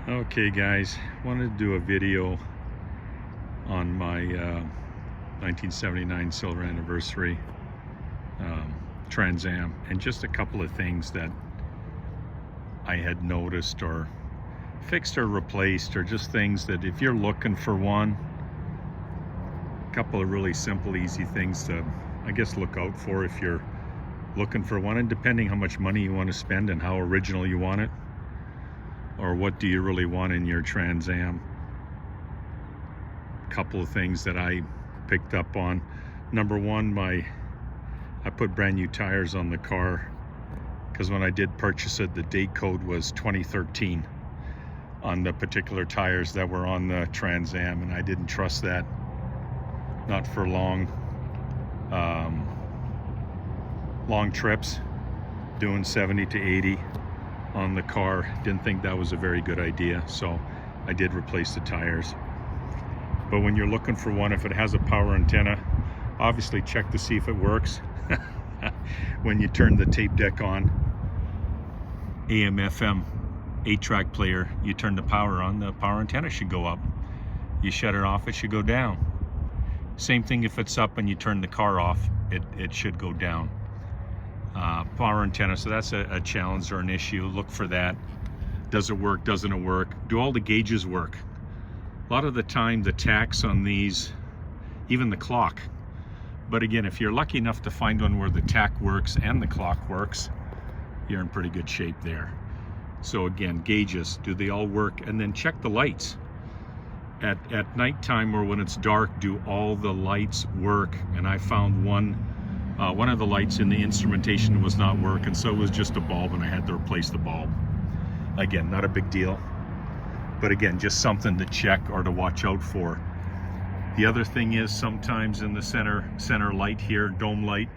Okay guys, wanted to do a video on my 1979 silver anniversary Trans Am, and just a couple of things that I had noticed or fixed or replaced, or just things that if you're looking for one, a couple of really simple, easy things to, I guess, look out for if you're looking for one, and depending how much money you want to spend and how original you want it, or what do you really want in your Trans Am. Couple of things that I picked up on. Number one, I put brand new tires on the car because when I did purchase it, the date code was 2013 on the particular tires that were on the Trans Am, and I didn't trust that, not for long trips, doing 70 to 80 on the car. Didn't think that was a very good idea, so I did replace the tires. But when you're looking for one, if it has a power antenna, obviously check to see if it works. When you turn the tape deck on, AM, FM, 8-track player, you turn the power on, the power antenna should go up. You shut it off, it should go down. Same thing if it's up and you turn the car off, it should go down. Power antenna, so that's a challenge or an issue. Look for that. Does it work? Doesn't it work? Do all the gauges work? A lot of the time the tacks on these, even the clock, but again, if you're lucky enough to find one where the tack works and the clock works, you're in pretty good shape there. So again, gauges, do they all work? And then check the lights. At nighttime or when it's dark, do all the lights work? And I found one of the lights in the instrumentation was not working, so it was just a bulb and I had to replace the bulb. Again, not a big deal, but again, just something to check or to watch out for. The other thing is sometimes in the center light here, dome light,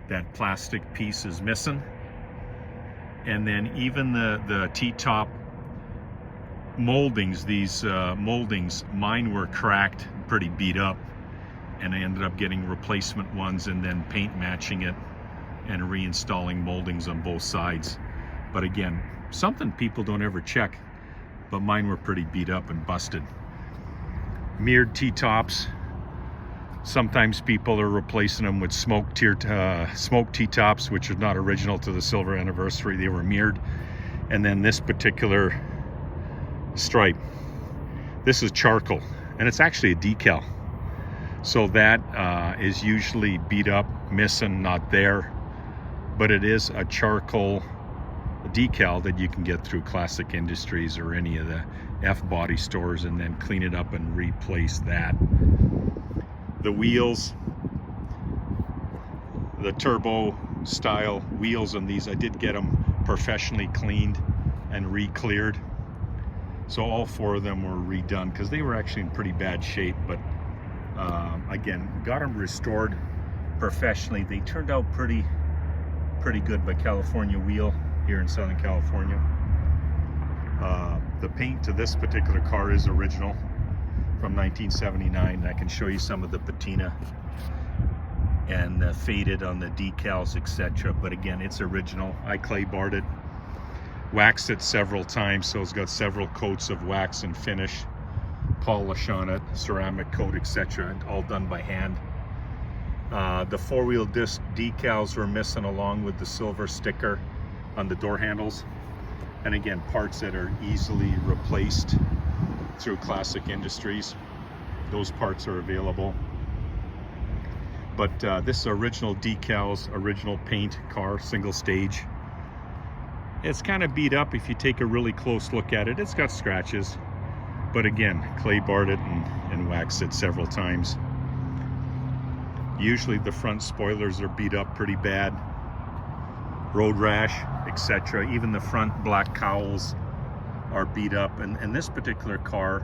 that plastic piece is missing. And then even the T-top moldings, these moldings, mine were cracked, pretty beat up, and I ended up getting replacement ones and then paint matching it and reinstalling moldings on both sides. But again, something people don't ever check, but mine were pretty beat up and busted. Mirrored T-tops, sometimes people are replacing them with smoke T-tops, which are not original to the silver anniversary. They were mirrored. And then this particular stripe, this is charcoal, and it's actually a decal. So that is usually beat up, missing, not there, but it is a charcoal decal that you can get through Classic Industries or any of the F-body stores, and then clean it up and replace that. The wheels, the turbo style wheels on these, I did get them professionally cleaned and re-cleared. So all four of them were redone because they were actually in pretty bad shape, but again, got them restored professionally. They turned out pretty good by California Wheel here in Southern California. The paint to this particular car is original from 1979. I can show you some of the patina and faded on the decals, etc. But again, it's original. I clay barred it, waxed it several times, so it's got several coats of wax and finish, polish on it, ceramic coat, etc. all done by hand. The four-wheel disc decals were missing along with the silver sticker on the door handles. And again, parts that are easily replaced through Classic Industries. Those parts are available. But this is original decals, original paint car, single stage. It's kind of beat up if you take a really close look at it. It's got scratches, but again, clay barred it and waxed it several times. Usually the front spoilers are beat up pretty bad, road rash, etc. Even the front black cowls are beat up, and this particular car,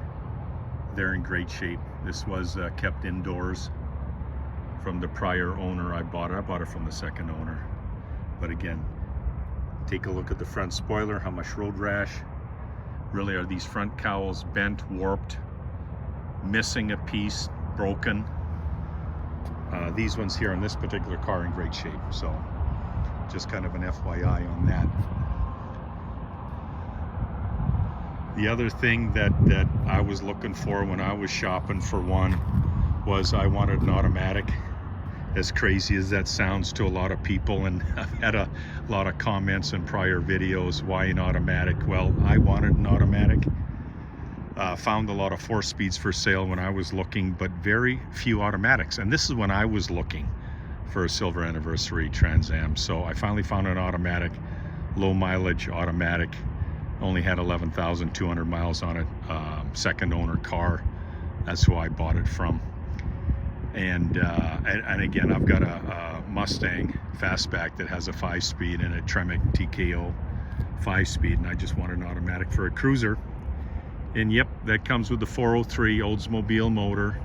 they're in great shape. This was kept indoors from the prior owner. I bought it from the second owner. But again, take a look at the front spoiler, how much road rash. Really, are these front cowls bent, warped, missing a piece, broken? These ones here on this particular car are in great shape, so just kind of an FYI on that. The other thing that I was looking for when I was shopping for one was I wanted an automatic. As crazy as that sounds to a lot of people, and I've had a lot of comments in prior videos, why an automatic? Well, I wanted an automatic. Found a lot of 4-speeds for sale when I was looking, but very few automatics. And this is when I was looking for a silver anniversary Trans Am. So I finally found an automatic, low mileage automatic. Only had 11,200 miles on it. Second owner car. That's who I bought it from. And again, I've got a Mustang Fastback that has a 5-speed and a Tremec TKO 5-speed, and I just wanted an automatic for a cruiser. And yep, that comes with the 403 Oldsmobile motor,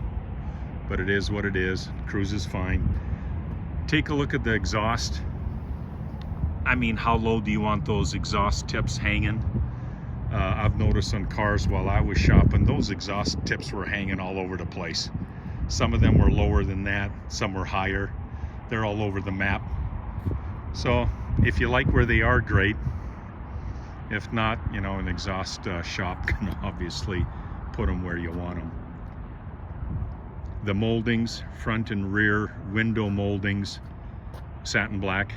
but it is what it is. Cruises fine. Take a look at the exhaust. I mean, how low do you want those exhaust tips hanging? I've noticed on cars while I was shopping, those exhaust tips were hanging all over the place. Some of them were lower than that, some were higher. They're all over the map. So if you like where they are, great. If not, you know, an exhaust shop can obviously put them where you want them. The moldings, front and rear window moldings, satin black.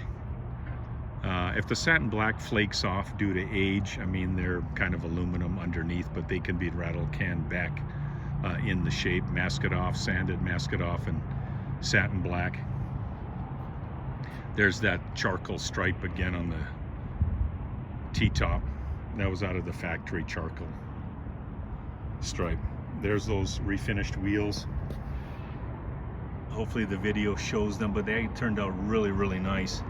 If the satin black flakes off due to age, I mean, they're kind of aluminum underneath, but they can be rattle can back in the shape. Mask it off, sand it, mask it off, and satin black. There's that charcoal stripe again on the T-top. That was out of the factory charcoal stripe. There's those refinished wheels. Hopefully the video shows them, but they turned out really, really nice.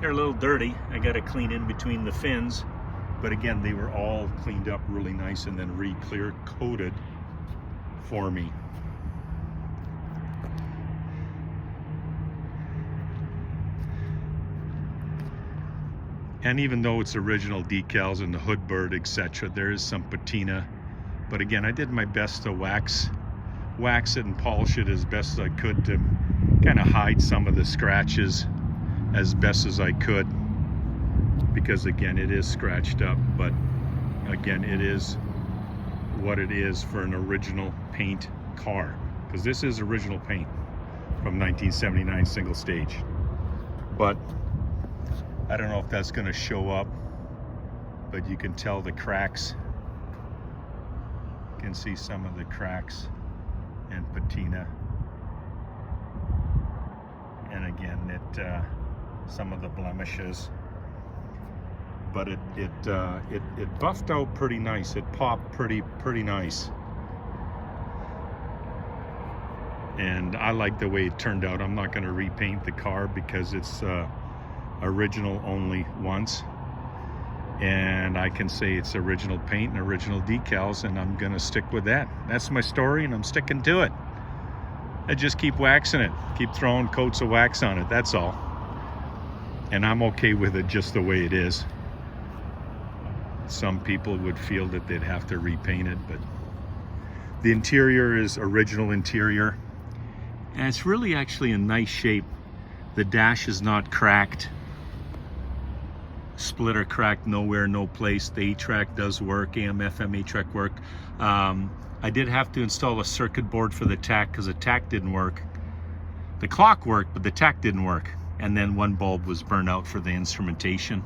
They're a little dirty. I got to clean in between the fins, but again, they were all cleaned up really nice and then re-clear coated for me. And even though it's original decals and the hood bird, etc., there is some patina. But again, I did my best to wax it and polish it as best as I could to kind of hide some of the scratches as best as I could, because again, it is scratched up, but again, it is what it is for an original paint car, because this is original paint from 1979 single stage. But I don't know if that's going to show up, but you can tell the cracks. You can see some of the cracks and patina, and again, some of the blemishes. But it buffed out pretty nice. It popped pretty nice, and I like the way it turned out. I'm not going to repaint the car because it's original only once, and I can say it's original paint and original decals, and I'm gonna stick with that. That's my story, and I'm sticking to it. I just keep waxing it, keep throwing coats of wax on it, that's all. And I'm okay with it just the way it is. Some people would feel that they'd have to repaint it, but the interior is original interior, and it's really actually in nice shape. The dash is not cracked. Splitter cracked nowhere, no place. The 8-track does work, AM, FM 8-track work. I did have to install a circuit board for the tach because the tach didn't work. The clock worked, but the tach didn't work. And then one bulb was burned out for the instrumentation,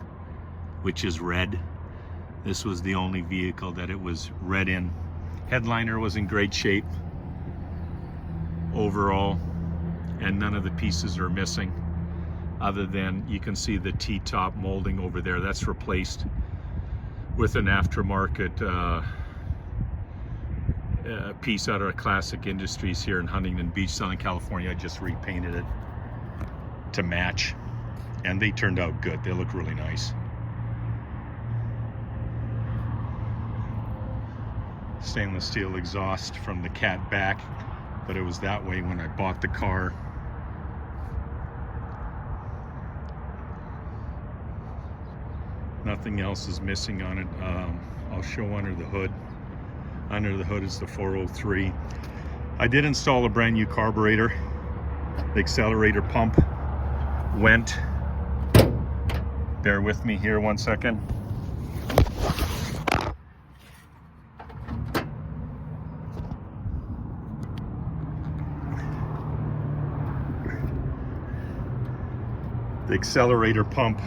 which is red. This was the only vehicle that it was red in. Headliner was in great shape overall, and none of the pieces are missing, other than you can see the T-top molding over there. That's replaced with an aftermarket piece out of Classic Industries here in Huntington Beach, Southern California. I just repainted it to match, and they turned out good. They look really nice. Stainless steel exhaust from the Cat back, but it was that way when I bought the car. Nothing else is missing on it. I'll show under the hood. Under the hood is the 403. I did install a brand new carburetor. The accelerator pump went. Bear with me here 1 second. The accelerator pump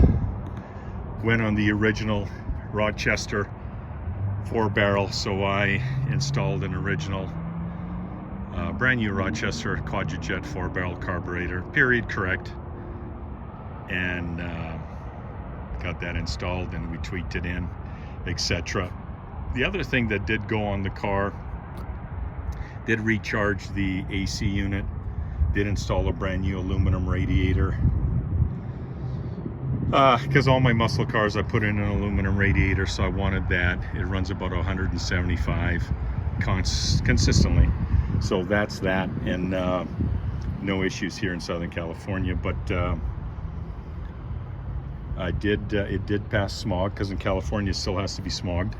went on the original Rochester 4-barrel, so I installed an original brand new Rochester Quadrajet 4-barrel carburetor, period correct, and got that installed, and we tweaked it in, etc. The other thing that did go on the car, did recharge the AC unit, did install a brand new aluminum radiator, because all my muscle cars I put in an aluminum radiator, so I wanted that. It runs about 175 consistently, so that's that, and no issues here in Southern California. But it did pass smog, because in California it still has to be smogged.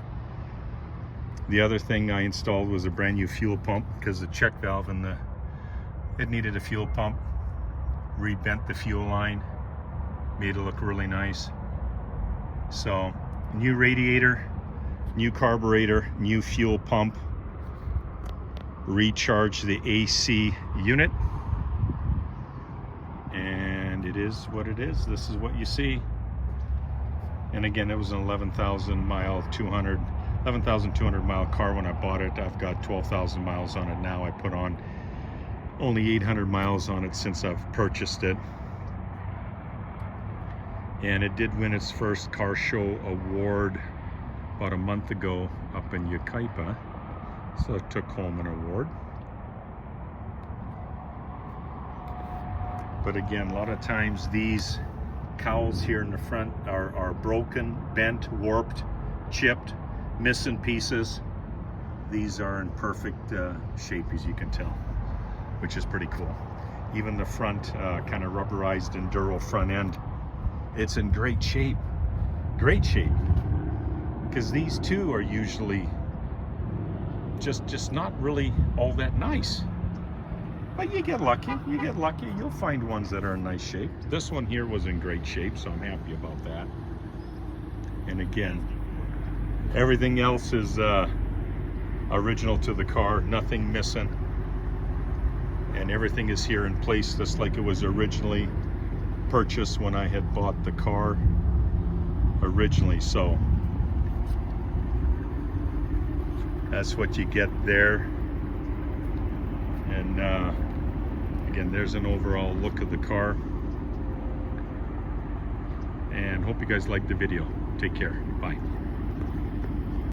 The other thing I installed was a brand new fuel pump, because the check valve in it needed a fuel pump. Rebent the fuel line, made it look really nice. So new radiator, new carburetor, new fuel pump, recharge the AC unit, and it is what it is. This is what you see. And again, it was an 11,200 mile car when I bought it. I've got 12,000 miles on it now. I put on only 800 miles on it since I've purchased it. And it did win its first car show award about a month ago up in Yucaipa. So it took home an award. But again, a lot of times these cowls here in the front are broken, bent, warped, chipped, missing pieces. These are in perfect shape, as you can tell, which is pretty cool. Even the front kind of rubberized Enduro front end, it's in great shape, because these two are usually just not really all that nice. But you get lucky, you'll find ones that are in nice shape. This one here was in great shape, so I'm happy about that. And again, everything else is original to the car, nothing missing. And everything is here in place just like it was originally purchased when I had bought the car originally. So that's what you get there. And again, there's an overall look of the car. And hope you guys liked the video. Take care. Bye.